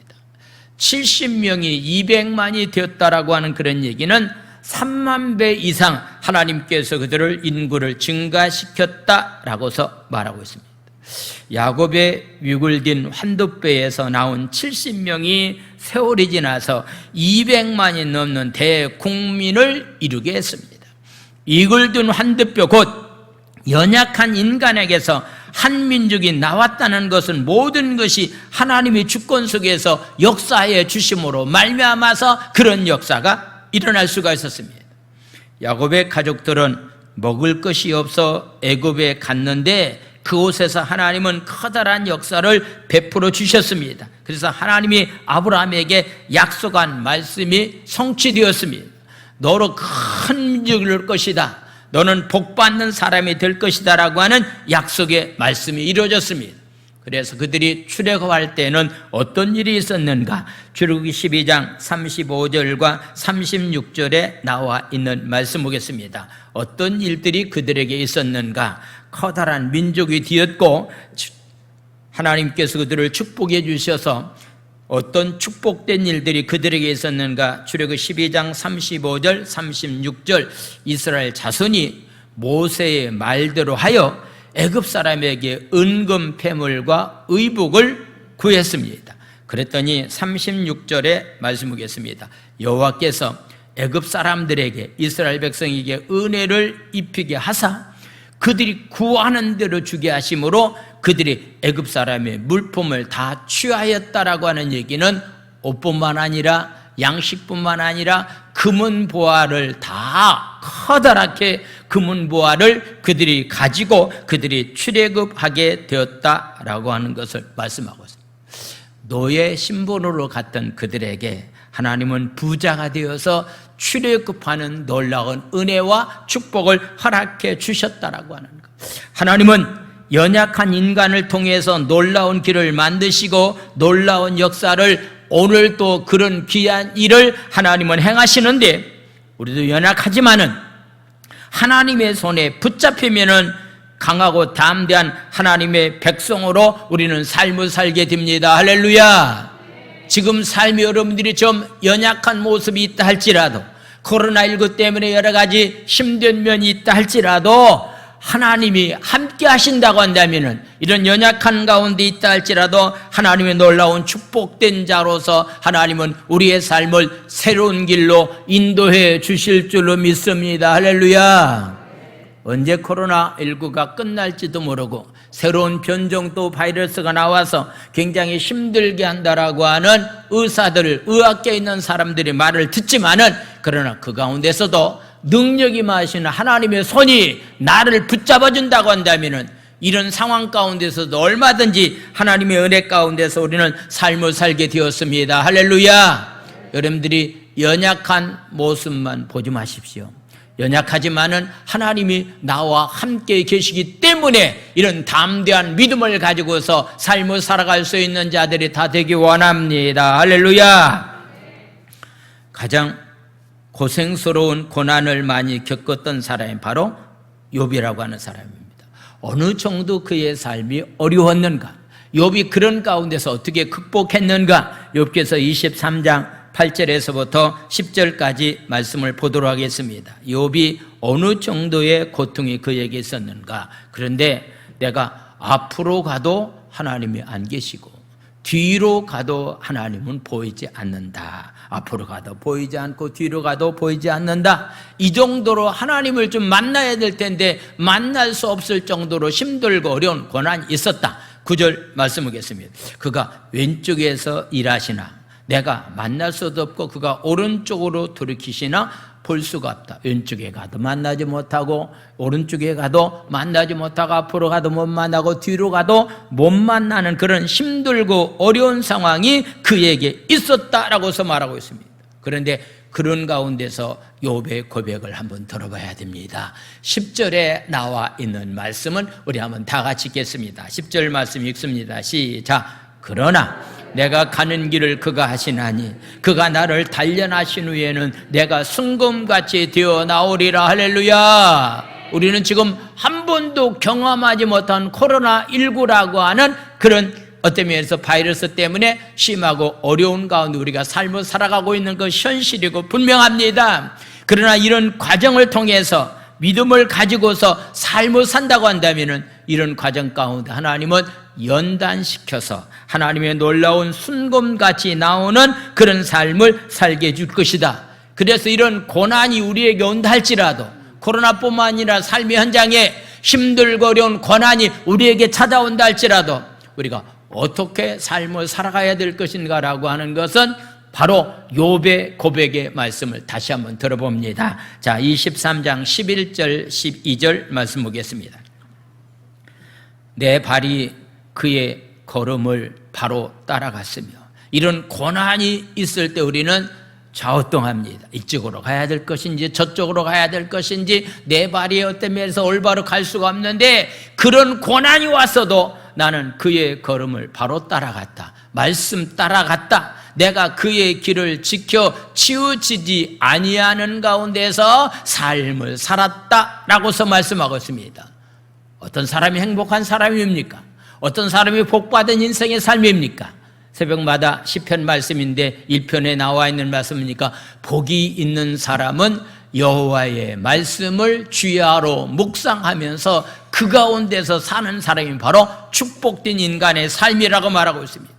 70명이 200만이 되었다라고 하는 그런 얘기는 3만 배 이상 하나님께서 그들을 인구를 증가시켰다라고서 말하고 있습니다. 야곱의 위골긴 환도뼈에서 나온 70명이 세월이 지나서 200만이 넘는 대국민을 이루게 했습니다. 이글든 환도뼈 곧 연약한 인간에게서 한 민족이 나왔다는 것은 모든 것이 하나님의 주권 속에서 역사해 주심으로 말미암아서 그런 역사가 일어날 수가 있었습니다. 야곱의 가족들은 먹을 것이 없어 애굽에 갔는데 그곳에서 하나님은 커다란 역사를 베풀어 주셨습니다. 그래서 하나님이 아브라함에게 약속한 말씀이 성취되었습니다. 너로 큰 민족이 될 것이다. 너는 복받는 사람이 될 것이다 라고 하는 약속의 말씀이 이루어졌습니다. 그래서 그들이 출애굽할 때는 어떤 일이 있었는가? 출애굽기 12장 35절과 36절에 나와 있는 말씀 보겠습니다. 어떤 일들이 그들에게 있었는가? 커다란 민족이 되었고 하나님께서 그들을 축복해 주셔서 어떤 축복된 일들이 그들에게 있었는가? 출애굽 12장 35절 36절 이스라엘 자손이 모세의 말대로 하여 애굽 사람에게 은금 패물과 의복을 구했습니다. 그랬더니 36절에 말씀 보겠습니다. 여호와께서 애굽 사람들에게 이스라엘 백성에게 은혜를 입히게 하사 그들이 구하는 대로 주게 하심으로 그들이 애굽 사람의 물품을 다 취하였다라고 하는 얘기는 옷뿐만 아니라 양식뿐만 아니라 금은 보화를 다 커다랗게 금은 보화를 그들이 가지고 그들이 출애굽하게 되었다라고 하는 것을 말씀하고 있습니다. 노예 신분으로 갔던 그들에게 하나님은 부자가 되어서 출애굽하는 놀라운 은혜와 축복을 허락해 주셨다라고 하는 것. 하나님은 연약한 인간을 통해서 놀라운 길을 만드시고 놀라운 역사를 오늘 또 그런 귀한 일을 하나님은 행하시는데 우리도 연약하지만은 하나님의 손에 붙잡히면은 강하고 담대한 하나님의 백성으로 우리는 삶을 살게 됩니다. 할렐루야. 지금 삶이 여러분들이 좀 연약한 모습이 있다 할지라도 코로나19 때문에 여러 가지 힘든 면이 있다 할지라도 하나님이 함께 하신다고 한다면 이런 연약한 가운데 있다 할지라도 하나님의 놀라운 축복된 자로서 하나님은 우리의 삶을 새로운 길로 인도해 주실 줄로 믿습니다. 할렐루야. 언제 코로나19가 끝날지도 모르고 새로운 변종 또 바이러스가 나와서 굉장히 힘들게 한다라고 하는 의사들, 의학계에 있는 사람들의 말을 듣지만은 그러나 그 가운데서도 능력이 많으신 하나님의 손이 나를 붙잡아준다고 한다면은 이런 상황 가운데서도 얼마든지 하나님의 은혜 가운데서 우리는 삶을 살게 되었습니다. 할렐루야. 여러분들이 연약한 모습만 보지 마십시오. 연약하지만은 하나님이 나와 함께 계시기 때문에 이런 담대한 믿음을 가지고서 삶을 살아갈 수 있는 자들이 다 되기 원합니다. 할렐루야. 가장 고생스러운 고난을 많이 겪었던 사람이 바로 욥이라고 하는 사람입니다. 어느 정도 그의 삶이 어려웠는가, 욥이 그런 가운데서 어떻게 극복했는가, 욥기서 23장 8절에서부터 10절까지 말씀을 보도록 하겠습니다. 욥이 어느 정도의 고통이 그에게 있었는가. 그런데 내가 앞으로 가도 하나님이 안 계시고 뒤로 가도 하나님은 보이지 않는다. 앞으로 가도 보이지 않고 뒤로 가도 보이지 않는다. 이 정도로 하나님을 좀 만나야 될 텐데 만날 수 없을 정도로 힘들고 어려운 고난이 있었다. 9절 말씀 보겠습니다. 그가 왼쪽에서 일하시나 내가 만날 수도 없고 그가 오른쪽으로 돌이키시나 볼 수가 없다. 왼쪽에 가도 만나지 못하고 오른쪽에 가도 만나지 못하고 앞으로 가도 못 만나고 뒤로 가도 못 만나는 그런 힘들고 어려운 상황이 그에게 있었다라고서 말하고 있습니다. 그런데 그런 가운데서 욥의 고백을 한번 들어봐야 됩니다. 10절에 나와 있는 말씀은 우리 한번 다 같이 읽겠습니다. 10절 말씀 읽습니다. 시작. 그러나 내가 가는 길을 그가 하시나니 그가 나를 단련하신 후에는 내가 순금같이 되어 나오리라. 할렐루야. 우리는 지금 한 번도 경험하지 못한 코로나19라고 하는 그런 어떤 면에서 바이러스 때문에 심하고 어려운 가운데 우리가 삶을 살아가고 있는 것 현실이고 분명합니다. 그러나 이런 과정을 통해서 믿음을 가지고서 삶을 산다고 한다면 이런 과정 가운데 하나님은 연단시켜서 하나님의 놀라운 순금같이 나오는 그런 삶을 살게 해줄 것이다. 그래서 이런 고난이 우리에게 온다 할지라도 코로나뿐만 아니라 삶의 현장에 힘들고 어려운 고난이 우리에게 찾아온다 할지라도 우리가 어떻게 삶을 살아가야 될 것인가라고 하는 것은 바로 욥의 고백의 말씀을 다시 한번 들어봅니다. 자, 23장 11절 12절 말씀 보겠습니다. 내 발이 그의 걸음을 바로 따라갔으며 이런 고난이 있을 때 우리는 좌우뚱합니다. 이쪽으로 가야 될 것인지 저쪽으로 가야 될 것인지 내 발이 어떤 면에서 올바로 갈 수가 없는데 그런 고난이 왔어도 나는 그의 걸음을 바로 따라갔다. 말씀 따라갔다. 내가 그의 길을 지켜 치우치지 아니하는 가운데서 삶을 살았다라고서 말씀하고 있습니다. 어떤 사람이 행복한 사람입니까? 어떤 사람이 복받은 인생의 삶입니까? 새벽마다 시편 말씀인데 1편에 나와 있는 말씀이니까 복이 있는 사람은 여호와의 말씀을 주야로 묵상하면서 그 가운데서 사는 사람이 바로 축복된 인간의 삶이라고 말하고 있습니다.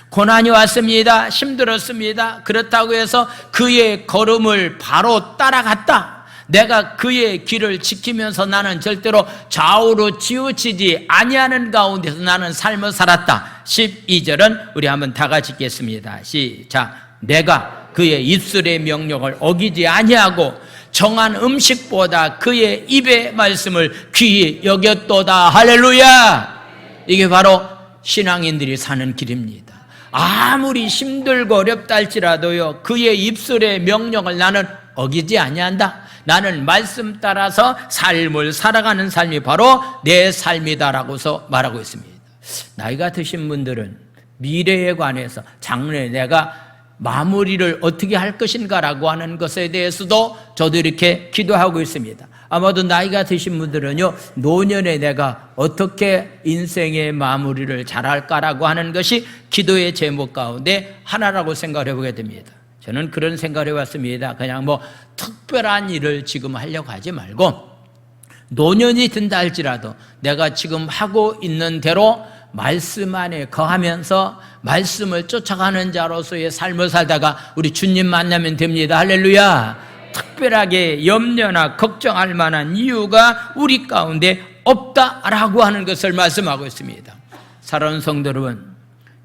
고난이 왔습니다. 힘들었습니다. 그렇다고 해서 그의 걸음을 바로 따라갔다. 내가 그의 길을 지키면서 나는 절대로 좌우로 치우치지 아니하는 가운데서 나는 삶을 살았다. 12절은 우리 한번 다 같이 읽겠습니다. 시작. 내가 그의 입술의 명령을 어기지 아니하고 정한 음식보다 그의 입의 말씀을 귀히 여겼도다. 할렐루야. 이게 바로 신앙인들이 사는 길입니다. 아무리 힘들고 어렵다 할지라도요, 그의 입술의 명령을 나는 어기지 아니한다. 나는 말씀 따라서 삶을 살아가는 삶이 바로 내 삶이다라고서 말하고 있습니다. 나이가 드신 분들은 미래에 관해서 장래 내가 마무리를 어떻게 할 것인가라고 하는 것에 대해서도 저도 이렇게 기도하고 있습니다. 아마도 나이가 드신 분들은요, 노년에 내가 어떻게 인생의 마무리를 잘할까라고 하는 것이 기도의 제목 가운데 하나라고 생각을 해보게 됩니다. 저는 그런 생각을 해봤습니다. 그냥 뭐 특별한 일을 지금 하려고 하지 말고 노년이 든다 할지라도 내가 지금 하고 있는 대로 말씀 안에 거하면서 말씀을 쫓아가는 자로서의 삶을 살다가 우리 주님 만나면 됩니다. 할렐루야. 특별하게 염려나 걱정할 만한 이유가 우리 가운데 없다라고 하는 것을 말씀하고 있습니다. 사랑하는 성도 여러분,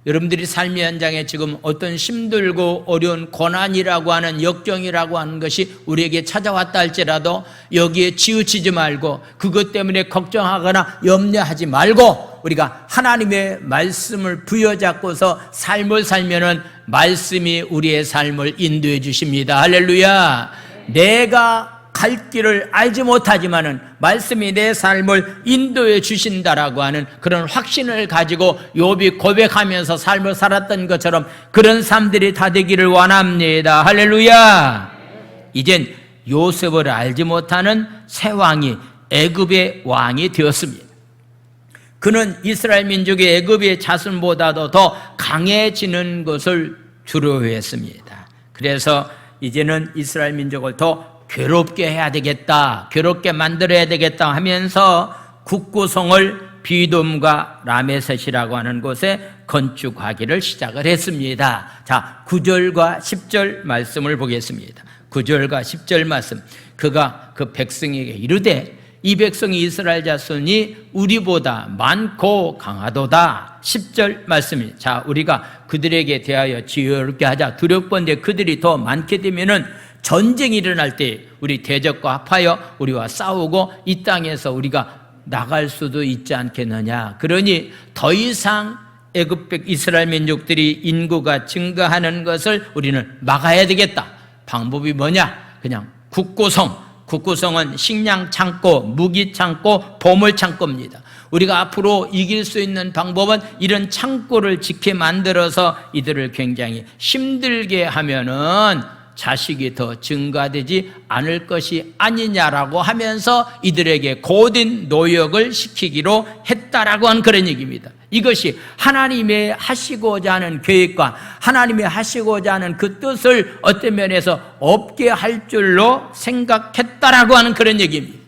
여러분들이 삶의 현장에 지금 어떤 힘들고 어려운 고난이라고 하는 역경이라고 하는 것이 우리에게 찾아왔다 할지라도 여기에 치우치지 말고 그것 때문에 걱정하거나 염려하지 말고 우리가 하나님의 말씀을 부여잡고서 삶을 살면은 말씀이 우리의 삶을 인도해 주십니다. 할렐루야. 내가 갈 길을 알지 못하지만은 말씀이 내 삶을 인도해 주신다라고 하는 그런 확신을 가지고 욥이 고백하면서 삶을 살았던 것처럼 그런 삶들이 다 되기를 원합니다. 할렐루야. 이젠 요셉을 알지 못하는 새 왕이 애굽의 왕이 되었습니다. 그는 이스라엘 민족의 애굽의 자손보다도 더 강해지는 것을 두려워했습니다. 그래서 이제는 이스라엘 민족을 더 괴롭게 해야 되겠다, 괴롭게 만들어야 되겠다 하면서 국구성을 비돔과 라메셋이라고 하는 곳에 건축하기를 시작을 했습니다. 자, 9절과 10절 말씀을 보겠습니다. 9절과 10절 말씀. 그가 그 백성에게 이르되 이 백성이 이스라엘 자손이 우리보다 많고 강하도다. 10절 말씀입니다. 자, 우리가 그들에게 대하여 지혜롭게 하자. 두렵건대 그들이 더 많게 되면은 전쟁이 일어날 때 우리 대적과 합하여 우리와 싸우고 이 땅에서 우리가 나갈 수도 있지 않겠느냐. 그러니 더 이상 애굽 이스라엘 민족들이 인구가 증가하는 것을 우리는 막아야 되겠다. 방법이 뭐냐? 그냥 국구성은 식량 창고, 무기 창고, 보물 창고입니다. 우리가 앞으로 이길 수 있는 방법은 이런 창고를 짓게 만들어서 이들을 굉장히 힘들게 하면은 자식이 더 증가되지 않을 것이 아니냐라고 하면서 이들에게 고된 노역을 시키기로 했다라고 하는 그런 얘기입니다. 이것이 하나님의 하시고자 하는 계획과 하나님의 하시고자 하는 그 뜻을 어떤 면에서 없게 할 줄로 생각했다라고 하는 그런 얘기입니다.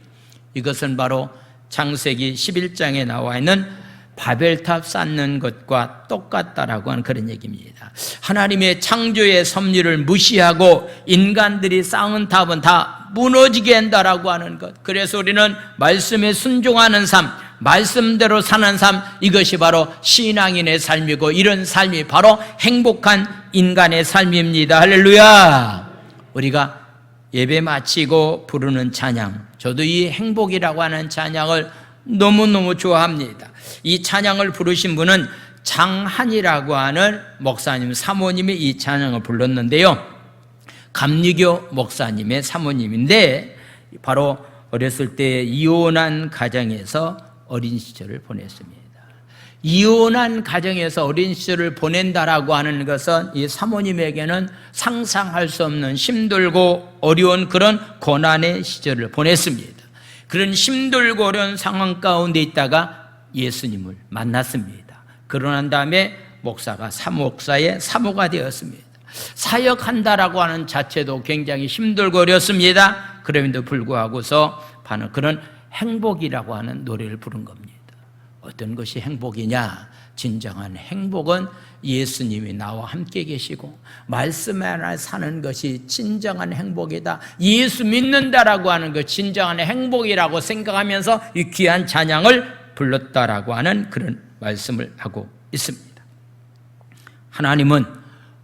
이것은 바로 창세기 11장에 나와 있는 바벨탑 쌓는 것과 똑같다라고 하는 그런 얘기입니다. 하나님의 창조의 섭리를 무시하고 인간들이 쌓은 탑은 다 무너지게 한다라고 하는 것. 그래서 우리는 말씀에 순종하는 삶, 말씀대로 사는 삶, 이것이 바로 신앙인의 삶이고 이런 삶이 바로 행복한 인간의 삶입니다. 할렐루야. 우리가 예배 마치고 부르는 찬양, 저도 이 행복이라고 하는 찬양을 너무너무 좋아합니다. 이 찬양을 부르신 분은 장한이라고 하는 목사님, 사모님이 이 찬양을 불렀는데요. 감리교 목사님의 사모님인데 바로 어렸을 때 이혼한 가정에서 어린 시절을 보냈습니다. 이혼한 가정에서 어린 시절을 보낸다라고 하는 것은 이 사모님에게는 상상할 수 없는 힘들고 어려운 그런 고난의 시절을 보냈습니다. 그런 힘들고 어려운 상황 가운데 있다가 예수님을 만났습니다. 그러난 다음에 목사가 사목사의 사모가 되었습니다. 사역한다라고 하는 자체도 굉장히 힘들고 어렵습니다. 그럼에도 불구하고서 바로 그런 행복이라고 하는 노래를 부른 겁니다. 어떤 것이 행복이냐? 진정한 행복은 예수님이 나와 함께 계시고 말씀 안에 사는 것이 진정한 행복이다. 예수 믿는다라고 하는 것 진정한 행복이라고 생각하면서 이 귀한 찬양을 불렀다라고 하는 그런 말씀을 하고 있습니다. 하나님은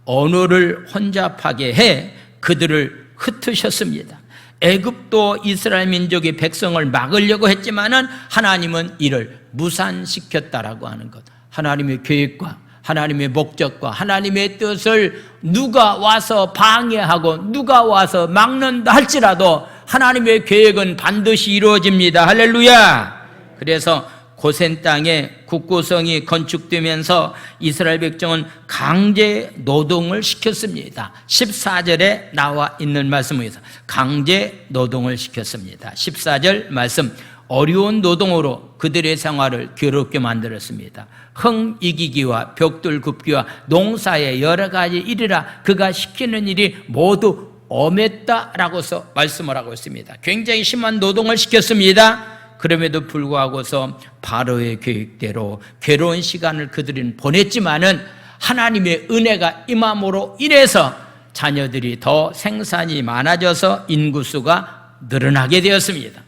언어를 혼잡하게 해 그들을 흩으셨습니다. 애굽도 이스라엘 민족의 백성을 막으려고 했지만은 하나님은 이를 무산시켰다라고 하는 것. 하나님의 계획과 하나님의 목적과 하나님의 뜻을 누가 와서 방해하고 누가 와서 막는다 할지라도 하나님의 계획은 반드시 이루어집니다. 할렐루야. 그래서 고센 땅에 국고성이 건축되면서 이스라엘 백성은 강제 노동을 시켰습니다. 14절에 나와 있는 말씀에서 강제 노동을 시켰습니다. 14절 말씀, 어려운 노동으로 그들의 생활을 괴롭게 만들었습니다. 흥 이기기와 벽돌 굽기와 농사의 여러 가지 일이라 그가 시키는 일이 모두 엄했다라고서 말씀을 하고 있습니다. 굉장히 심한 노동을 시켰습니다. 그럼에도 불구하고서 바로의 계획대로 괴로운 시간을 그들은 보냈지만은 하나님의 은혜가 임함으로 인해서 자녀들이 더 생산이 많아져서 인구수가 늘어나게 되었습니다.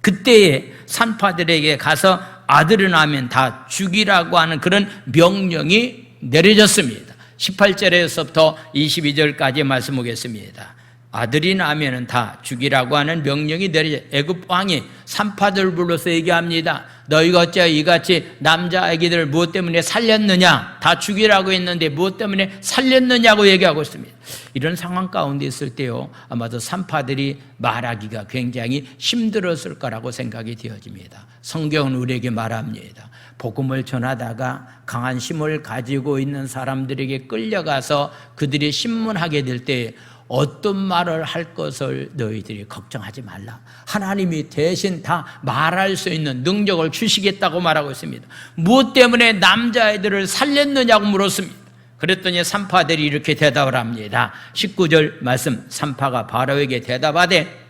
그때에 산파들에게 가서 아들을 낳으면 다 죽이라고 하는 그런 명령이 내려졌습니다. 18절에서부터 22절까지 말씀 보겠습니다. 아들이 나면은 다 죽이라고 하는 명령이 내려져 애굽 왕이 산파들 불러서 얘기합니다. 너희가 어째 이같이 남자 아기들을 무엇 때문에 살렸느냐? 다 죽이라고 했는데 무엇 때문에 살렸느냐고 얘기하고 있습니다. 이런 상황 가운데 있을 때요, 아마도 산파들이 말하기가 굉장히 힘들었을 거라고 생각이 되어집니다. 성경은 우리에게 말합니다. 복음을 전하다가 강한 힘을 가지고 있는 사람들에게 끌려가서 그들이 신문하게 될 때 어떤 말을 할 것을 너희들이 걱정하지 말라. 하나님이 대신 다 말할 수 있는 능력을 주시겠다고 말하고 있습니다. 무엇 때문에 남자애들을 살렸느냐고 물었습니다. 그랬더니 산파들이 이렇게 대답을 합니다. 19절 말씀, 산파가 바로에게 대답하되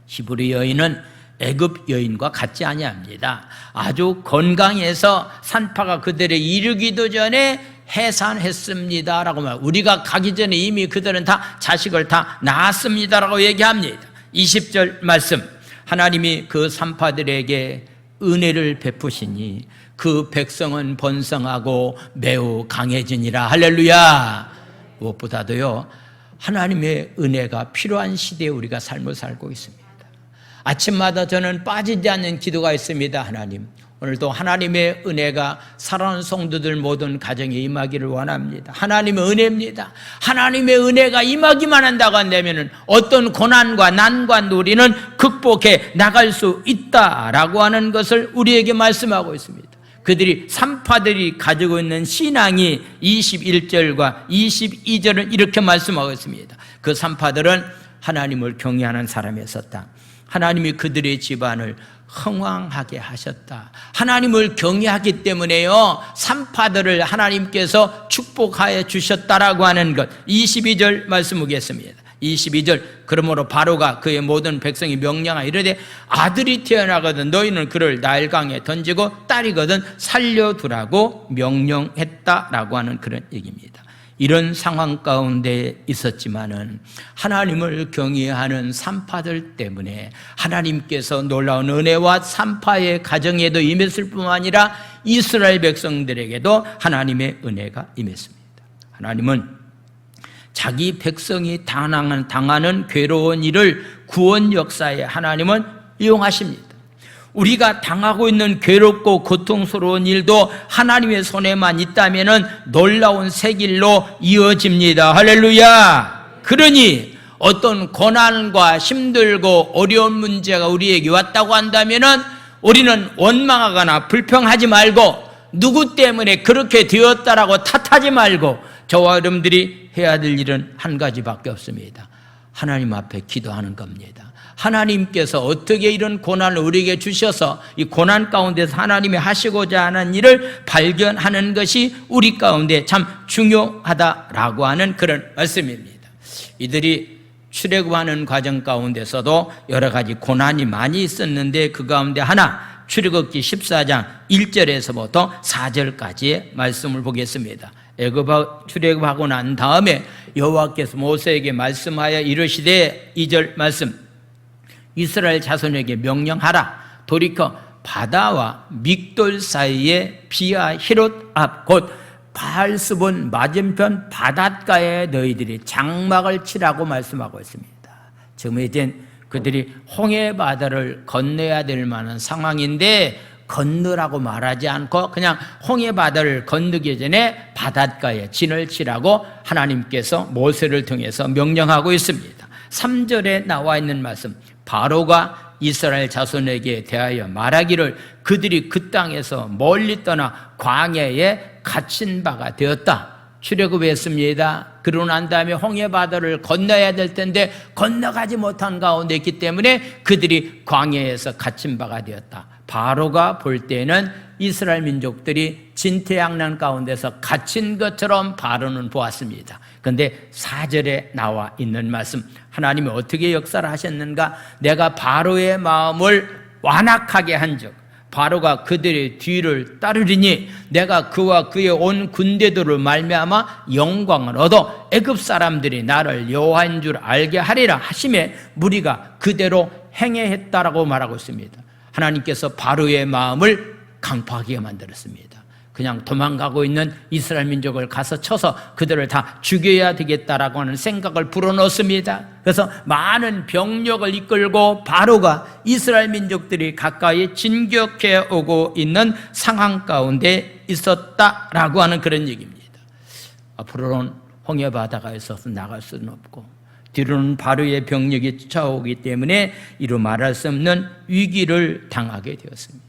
히브리 여인은 애굽 여인과 같지 아니합니다. 아주 건강해서 산파가 그들에 이르기도 전에 해산했습니다 라고 말. 우리가 가기 전에 이미 그들은 다 자식을 다 낳았습니다 라고 얘기합니다. 20절 말씀, 하나님이 그 산파들에게 은혜를 베푸시니 그 백성은 번성하고 매우 강해지니라. 할렐루야. 무엇보다도요, 하나님의 은혜가 필요한 시대에 우리가 삶을 살고 있습니다. 아침마다 저는 빠지지 않는 기도가 있습니다. 하나님, 오늘도 하나님의 은혜가 살아난 성도들 모든 가정에 임하기를 원합니다. 하나님의 은혜입니다. 하나님의 은혜가 임하기만 한다고 한다면 어떤 고난과 난관도 우리는 극복해 나갈 수 있다라고 하는 것을 우리에게 말씀하고 있습니다. 그들이 산파들이 가지고 있는 신앙이 21절과 22절은 이렇게 말씀하고 있습니다. 그 산파들은 하나님을 경외하는 사람이었었다. 하나님이 그들의 집안을 흥왕하게 하셨다. 하나님을 경외하기 때문에요, 산파들을 하나님께서 축복하여 주셨다라고 하는 것. 22절 말씀 보겠습니다. 22절, 그러므로 바로가 그의 모든 백성이 명령하여 이르되 아들이 태어나거든 너희는 그를 나일강에 던지고 딸이거든 살려두라고 명령했다라고 하는 그런 얘기입니다. 이런 상황 가운데 있었지만은 하나님을 경외하는 산파들 때문에 하나님께서 놀라운 은혜와 산파의 가정에도 임했을 뿐만 아니라 이스라엘 백성들에게도 하나님의 은혜가 임했습니다. 하나님은 자기 백성이 당하는 괴로운 일을 구원 역사에 하나님은 이용하십니다. 우리가 당하고 있는 괴롭고 고통스러운 일도 하나님의 손에만 있다면 놀라운 새 길로 이어집니다. 할렐루야. 그러니 어떤 고난과 힘들고 어려운 문제가 우리에게 왔다고 한다면 우리는 원망하거나 불평하지 말고 누구 때문에 그렇게 되었다라고 탓하지 말고 저와 여러분들이 해야 될 일은 한 가지밖에 없습니다. 하나님 앞에 기도하는 겁니다. 하나님께서 어떻게 이런 고난을 우리에게 주셔서 이 고난 가운데서 하나님이 하시고자 하는 일을 발견하는 것이 우리 가운데 참 중요하다라고 하는 그런 말씀입니다. 이들이 출애굽하는 과정 가운데서도 여러 가지 고난이 많이 있었는데 그 가운데 하나, 출애굽기 14장 1절에서부터 4절까지의 말씀을 보겠습니다. 출애굽하고 난 다음에 여호와께서 모세에게 말씀하여 이르시되 2절 말씀, 이스라엘 자손에게 명령하라. 돌이켜 바다와 믹돌 사이에 비아 히롯 앞 곧 바알스본 맞은편 바닷가에 너희들이 장막을 치라고 말씀하고 있습니다. 지금 이제 그들이 홍해 바다를 건너야 될 만한 상황인데 건너라고 말하지 않고 그냥 홍해 바다를 건너기 전에 바닷가에 진을 치라고 하나님께서 모세를 통해서 명령하고 있습니다. 3절에 나와 있는 말씀, 바로가 이스라엘 자손에게 대하여 말하기를 그들이 그 땅에서 멀리 떠나 광야에 갇힌 바가 되었다. 출애굽했습니다. 그러고 난 다음에 홍해 바다를 건너야 될 텐데 건너가지 못한 가운데 있기 때문에 그들이 광야에서 갇힌 바가 되었다. 바로가 볼 때는 이스라엘 민족들이 진퇴양난 가운데서 갇힌 것처럼 바로는 보았습니다. 그런데 4절에 나와 있는 말씀, 하나님이 어떻게 역사를 하셨는가? 내가 바로의 마음을 완악하게 한즉 바로가 그들의 뒤를 따르리니 내가 그와 그의 온 군대들을 말미암아 영광을 얻어 애굽 사람들이 나를 여호와인 줄 알게 하리라 하심에 무리가 그대로 행했다라고 말하고 있습니다. 하나님께서 바로의 마음을 강팍하게 만들었습니다. 그냥 도망가고 있는 이스라엘 민족을 가서 쳐서 그들을 다 죽여야 되겠다라고 하는 생각을 불어넣습니다. 그래서 많은 병력을 이끌고 바로가 이스라엘 민족들이 가까이 진격해 오고 있는 상황 가운데 있었다라고 하는 그런 얘기입니다. 앞으로는 홍해 바다가 있어서 나갈 수는 없고 뒤로는 바로의 병력이 쫓아오기 때문에 이루 말할 수 없는 위기를 당하게 되었습니다.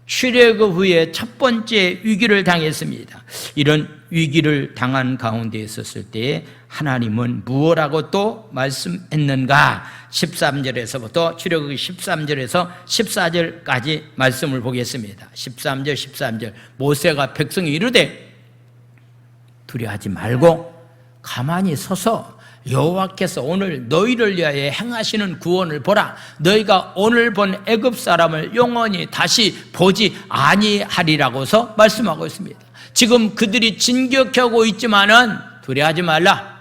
출애굽 후에 첫 번째 위기를 당했습니다. 이런 위기를 당한 가운데 있었을 때에 하나님은 무엇라고 또 말씀했는가? 13절에서부터 출애굽 13절에서 14절까지 말씀을 보겠습니다. 13절 모세가 백성이 이르되 두려워하지 말고 가만히 서서 여호와께서 오늘 너희를 위하여 행하시는 구원을 보라. 너희가 오늘 본 애굽 사람을 영원히 다시 보지 아니하리라고서 말씀하고 있습니다. 지금 그들이 진격하고 있지만은 두려워하지 말라.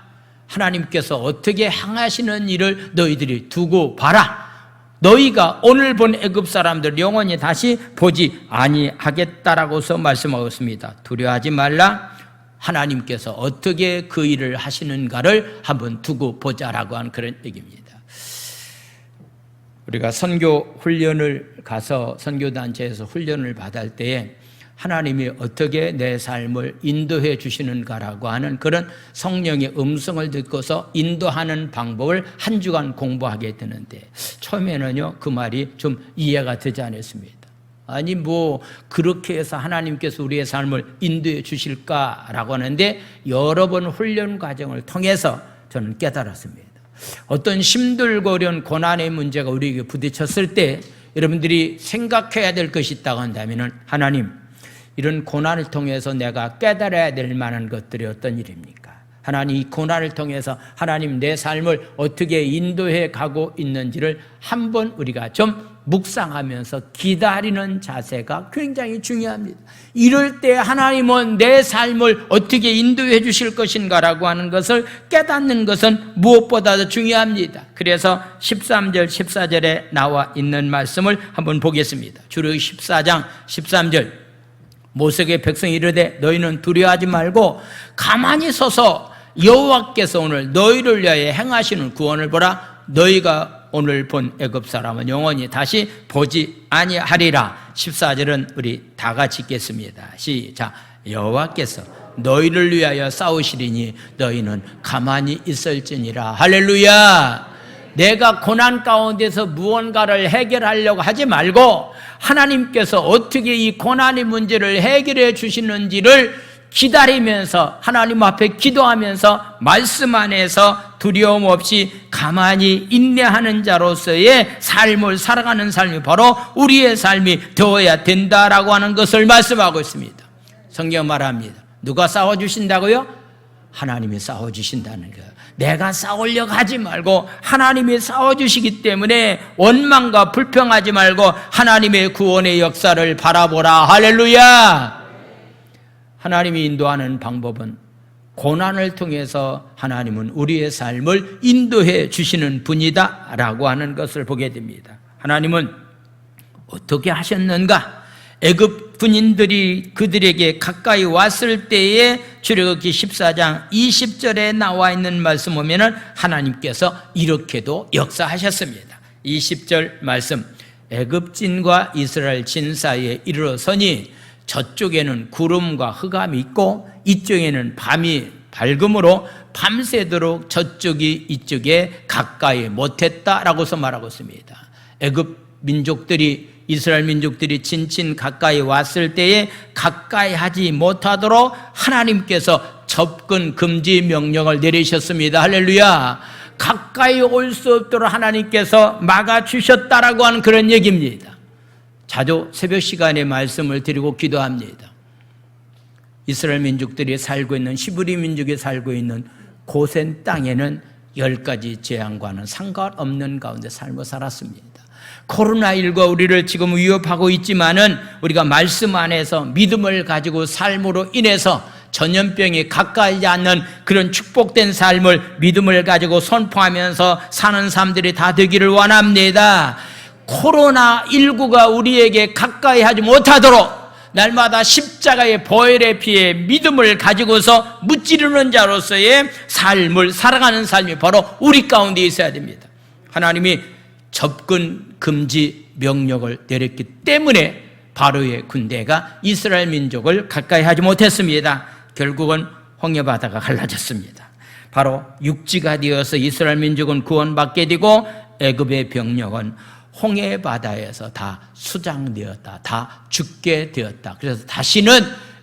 하나님께서 어떻게 행하시는 일을 너희들이 두고 봐라. 너희가 오늘 본 애굽 사람들 영원히 다시 보지 아니하겠다라고서 말씀하고 있습니다. 두려워하지 말라. 하나님께서 어떻게 그 일을 하시는가를 한번 두고 보자라고 하는 그런 얘기입니다. 우리가 선교 훈련을 가서 선교단체에서 훈련을 받을 때에 하나님이 어떻게 내 삶을 인도해 주시는가라고 하는 그런 성령의 음성을 듣고서 인도하는 방법을 한 주간 공부하게 되는데 처음에는요 그 말이 좀 이해가 되지 않았습니다. 아니 그렇게 해서 하나님께서 우리의 삶을 인도해 주실까라고 하는데 여러 번 훈련 과정을 통해서 저는 깨달았습니다. 어떤 힘들고 어려운 고난의 문제가 우리에게 부딪혔을 때 여러분들이 생각해야 될 것이 있다고 한다면 하나님 이런 고난을 통해서 내가 깨달아야 될 만한 것들이 어떤 일입니까? 하나님 이 고난을 통해서 하나님 내 삶을 어떻게 인도해 가고 있는지를 한번 우리가 좀 묵상하면서 기다리는 자세가 굉장히 중요합니다. 이럴 때 하나님은 내 삶을 어떻게 인도해 주실 것인가라고 하는 것을 깨닫는 것은 무엇보다도 중요합니다. 그래서 13절 14절에 나와 있는 말씀을 한번 보겠습니다. 출애굽 14장 13절 모세에게 백성이 이르되 너희는 두려워하지 말고 가만히 서서 여호와께서 오늘 너희를 위하여 행하시는 구원을 보라. 너희가 오늘 본 애굽 사람은 영원히 다시 보지 아니하리라. 14절은 우리 다 같이 읽겠습니다. 시작. 여호와께서 너희를 위하여 싸우시리니 너희는 가만히 있을지니라. 할렐루야. 내가 고난 가운데서 무언가를 해결하려고 하지 말고 하나님께서 어떻게 이 고난의 문제를 해결해 주시는지를 기다리면서 하나님 앞에 기도하면서 말씀 안에서 두려움 없이 가만히 인내하는 자로서의 삶을 살아가는 삶이 바로 우리의 삶이 되어야 된다라고 하는 것을 말씀하고 있습니다. 성경 말합니다. 누가 싸워주신다고요? 하나님이 싸워주신다는 거예요. 내가 싸우려고 하지 말고 하나님이 싸워주시기 때문에 원망과 불평하지 말고 하나님의 구원의 역사를 바라보라. 할렐루야. 하나님이 인도하는 방법은 고난을 통해서 하나님은 우리의 삶을 인도해 주시는 분이다 라고 하는 것을 보게 됩니다. 하나님은 어떻게 하셨는가? 애굽 군인들이 그들에게 가까이 왔을 때에 출애굽기 14장 20절에 나와 있는 말씀 보면은 하나님께서 이렇게도 역사하셨습니다. 20절 말씀, 애굽진과 이스라엘 진 사이에 이르러서니 저쪽에는 구름과 흑암이 있고 이쪽에는 밤이 밝음으로 밤새도록 저쪽이 이쪽에 가까이 못했다라고서 말하고 있습니다. 애굽 민족들이, 이스라엘 민족들이 진친 가까이 왔을 때에 가까이 하지 못하도록 하나님께서 접근 금지 명령을 내리셨습니다. 할렐루야. 가까이 올 수 없도록 하나님께서 막아주셨다라고 하는 그런 얘기입니다. 자주 새벽 시간에 말씀을 드리고 기도합니다. 이스라엘 민족들이 살고 있는, 히브리 민족이 살고 있는 고센 땅에는 10가지 재앙과는 상관없는 가운데 삶을 살았습니다. 코로나19가 우리를 지금 위협하고 있지만은 우리가 말씀 안에서 믿음을 가지고 삶으로 인해서 전염병이 가까이 않는 그런 축복된 삶을 믿음을 가지고 선포하면서 사는 사람들이 다 되기를 원합니다. 코로나19가 우리에게 가까이 하지 못하도록 날마다 십자가의 보혈의 피에 믿음을 가지고서 무찌르는 자로서의 삶을 살아가는 삶이 바로 우리 가운데 있어야 됩니다. 하나님이 접근 금지 명령을 내렸기 때문에 바로의 군대가 이스라엘 민족을 가까이 하지 못했습니다. 결국은 홍해바다가 갈라졌습니다. 바로 육지가 되어서 이스라엘 민족은 구원받게 되고 애굽의 병력은 홍해바다에서 다 수장되었다, 다 죽게 되었다. 그래서 다시는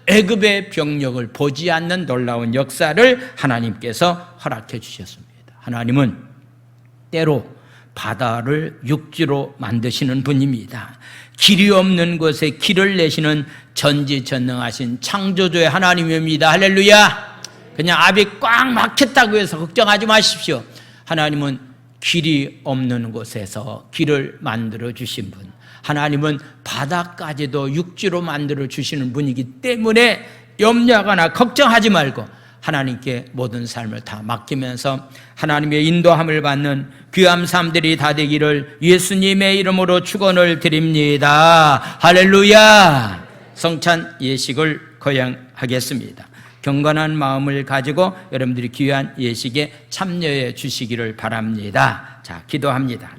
애굽의 병력을 보지 않는 놀라운 역사를 하나님께서 허락해 주셨습니다. 하나님은 때로 바다를 육지로 만드시는 분입니다. 길이 없는 곳에 길을 내시는 전지전능하신 창조주의 하나님입니다. 할렐루야. 그냥 앞이 꽉 막혔다고 해서 걱정하지 마십시오. 하나님은 길이 없는 곳에서 길을 만들어 주신 분, 하나님은 바다까지도 육지로 만들어 주시는 분이기 때문에 염려하거나 걱정하지 말고 하나님께 모든 삶을 다 맡기면서 하나님의 인도함을 받는 귀한 삶들이 다 되기를 예수님의 이름으로 축원을 드립니다. 할렐루야. 성찬 예식을 거행하겠습니다. 경건한 마음을 가지고 여러분들이 귀한 예식에 참여해 주시기를 바랍니다. 자, 기도합니다.